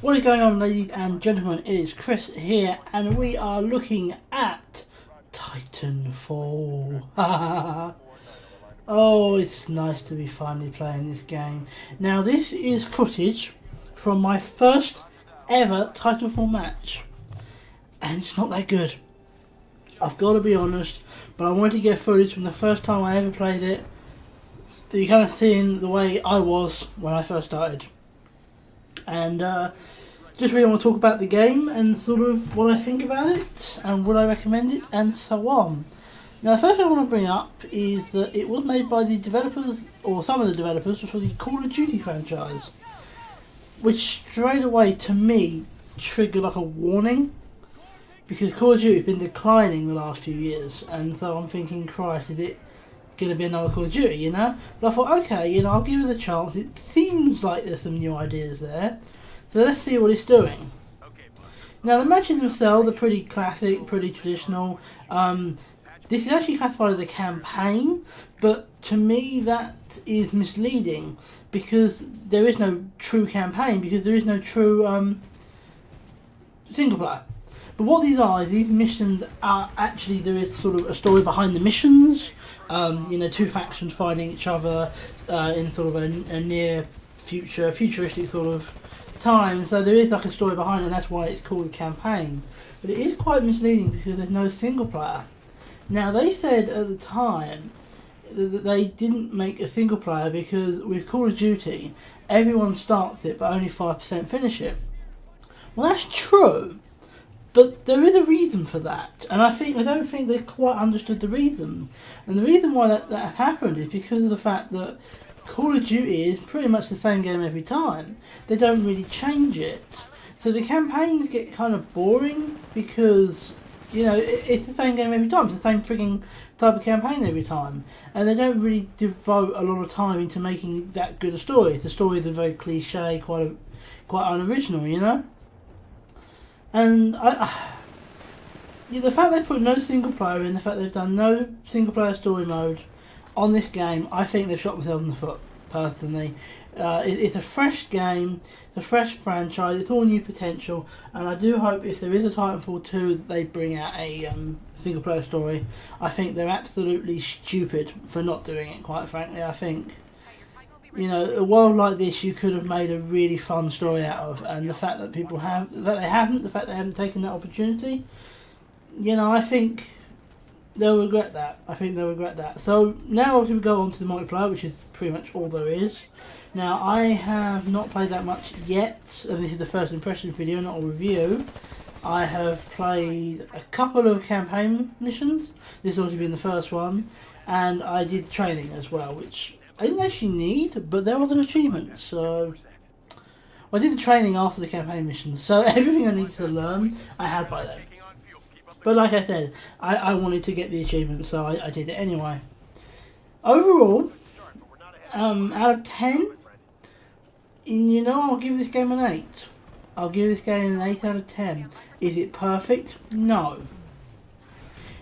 What is going on, ladies and gentlemen? It is Chris here, and we are looking at Titanfall. Oh, it's nice to be finally playing this game. Now, this is footage from my first ever Titanfall match, and it's not that good. I've got to be honest, but I wanted to get footage from the first time I ever played it, that you kind of seeing the way I was when I first started. And just really want to talk about the game and sort of what I think about it and would I recommend it and so on. Now, the first thing I want to bring up is that it was made by the developers, or some of the developers, for the Call of Duty franchise, which straight away to me triggered like a warning, because Call of Duty has been declining the last few years, and so I'm thinking, Christ, is it going to be another Call of Duty, you know? But I thought, okay, you know, I'll give it a chance. It seems like there's some new ideas there, so let's see what it's doing. Now, the matches themselves are pretty classic, pretty traditional. This is actually classified as a campaign, but to me that is misleading, because there is no true campaign, because there is no true single player. But what these are is these missions are actually, there is sort of a story behind the missions. You know, two factions fighting each other in sort of a near futuristic sort of time. So there is like a story behind it, and that's why it's called a campaign. But it is quite misleading because there's no single player. Now, they said at the time that they didn't make a single player because with Call of Duty, everyone starts it but only 5% finish it. Well, that's true. But there is a reason for that, and I don't think they quite understood the reason. And the reason why that happened is because of the fact that Call of Duty is pretty much the same game every time. They don't really change it. So the campaigns get kind of boring because, you know, it's the same game every time. It's the same frigging type of campaign every time. And they don't really devote a lot of time into making that good a story. The stories are very cliche, quite unoriginal, you know? And the fact they put no single player in, the fact they've done no single player story mode on this game, I think they've shot themselves in the foot, personally. It's a fresh game, it's a fresh franchise, it's all new potential, and I do hope if there is a Titanfall 2 that they bring out a single player story. I think they're absolutely stupid for not doing it, quite frankly. I think, you know, a world like this you could have made a really fun story out of, and the fact that the fact they haven't taken that opportunity, you know, I think they'll regret that. So now obviously we go on to the multiplayer, which is pretty much all there is. Now, I have not played that much yet, and this is the first impression video, not a review. I have played a couple of campaign missions. This has already been the first one, and I did training as well, which I didn't actually need, but there was an achievement, so I did the training after the campaign missions, so everything I needed to learn, I had by then. But like I said, I wanted to get the achievement, so I did it anyway. Overall, out of 10, you know, I'll give this game an 8. I'll give this game an 8 out of 10. Is it perfect? No.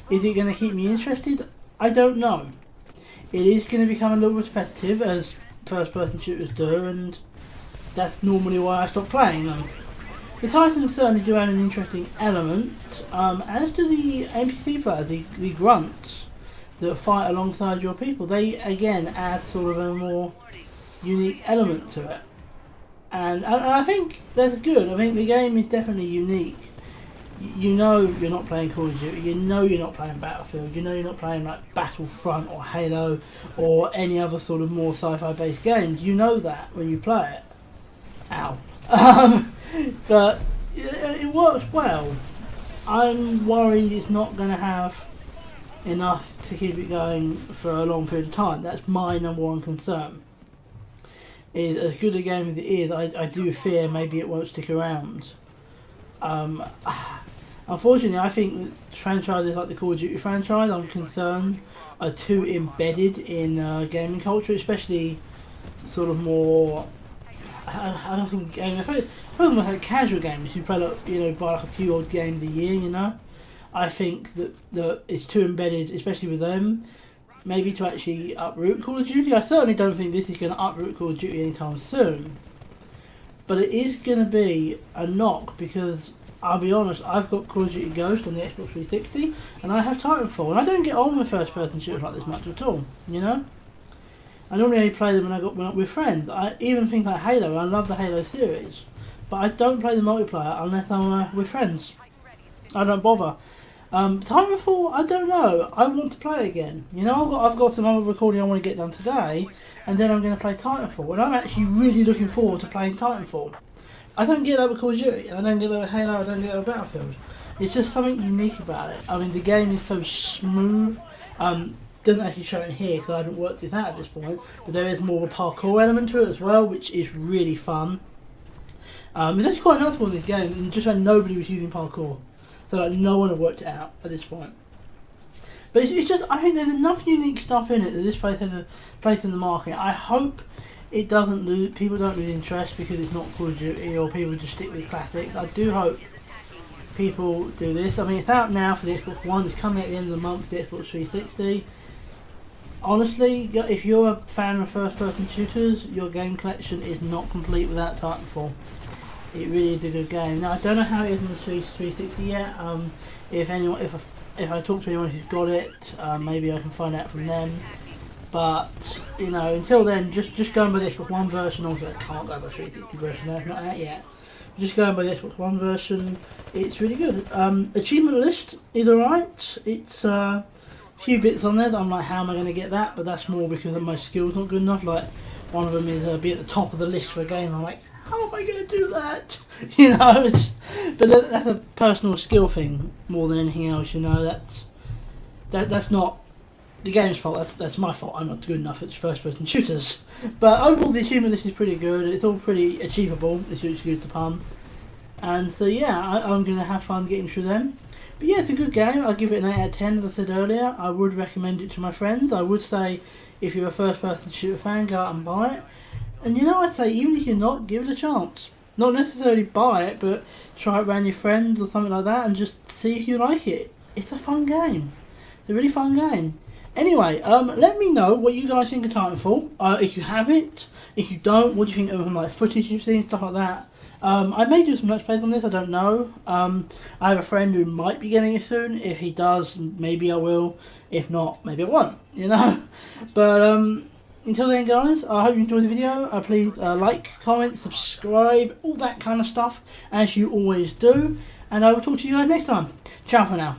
Is it going to keep me interested? I don't know. It is going to become a little repetitive, as first-person shooters do, and that's normally why I stop playing them. The Titans certainly do have an interesting element. As to the NPC players, the grunts that fight alongside your people, they again add sort of a more unique element to it. And I think that's good. I think the game is definitely unique. You know you're not playing Call of Duty, you know you're not playing Battlefield, you know you're not playing like Battlefront or Halo or any other sort of more sci-fi based games. You know that when you play it. Ow. But it works well. I'm worried it's not going to have enough to keep it going for a long period of time. That's my number one concern. Is as good a game as it is, I do fear maybe it won't stick around. Unfortunately, I think that franchises like the Call of Duty franchise, I'm concerned, are too embedded in gaming culture, especially sort of more. I don't think gaming. I think like casual games. You play like, you know, buy like a few odd games a year. You know, I think that it's too embedded, especially with them. Maybe to actually uproot Call of Duty. I certainly don't think this is going to uproot Call of Duty anytime soon. but it is going to be a knock because I'll be honest, I've got Call of Duty Ghost on the Xbox 360 and I have Titanfall, and I don't get on with first person shooters like this much at all, you know? I normally only play them when I'm with friends. I even think like Halo, I love the Halo series, but I don't play the multiplayer unless I'm with friends. I don't bother. Titanfall, I don't know. I want to play again. You know, I've got some other recording I want to get done today, and then I'm going to play Titanfall. And I'm actually really looking forward to playing Titanfall. I don't get that with Call of Duty. I don't get that with Halo. I don't get that with Battlefield. It's just something unique about it. I mean, the game is so smooth. Doesn't actually show it in here because I haven't worked it out at this point. But there is more of a parkour element to it as well, which is really fun. It's actually quite nice for this game, and just like nobody was using parkour. So like no one had worked it out at this point. But it's just, I think there's enough unique stuff in it that this place has a place in the market. I hope it doesn't lose, people don't lose interest because it's not Call of Duty or people just stick with classics. I do hope people do this. I mean, it's out now for the Xbox One, it's coming at the end of the month for the Xbox 360. Honestly, if you're a fan of first person shooters, your game collection is not complete without Titanfall. It really is a good game. Now I don't know how it is on the 360 yet. If I talk to anyone who's got it, maybe I can find out from them. But you know, until then, just going by the Xbox One version. Also, I can't go by the 360 version. No, it's not out yet. Just going by the Xbox One version, it's really good. Achievement list is alright. It's a few bits on there that I'm like, how am I going to get that? But that's more because my skill's not good enough. Like one of them is be at the top of the list for a game. I'm like, how am I going to do that? You know, but that's a personal skill thing more than anything else. You know, that's not the game's fault. That's my fault. I'm not good enough at first-person shooters. But overall, the achievement list is pretty good. It's all pretty achievable. It's good to pun. And so yeah, I'm going to have fun getting through them. But yeah, it's a good game. I'll give it an 8 out of 10. As I said earlier, I would recommend it to my friends. I would say if you're a first-person shooter fan, go out and buy it. And you know, I'd say even if you're not, give it a chance. Not necessarily buy it, but try it around your friends or something like that and just see if you like it. It's a fun game. It's a really fun game. Anyway, let me know what you guys think of Titanfall. If you have it, if you don't, what do you think of like footage you've seen, stuff like that. I may do some Let's Plays on this, I don't know. I have a friend who might be getting it soon. If he does, maybe I will. If not, maybe I won't, you know. But until then, guys, I hope you enjoyed the video. Please like, comment, subscribe, all that kind of stuff, as you always do. And I will talk to you guys next time. Ciao for now.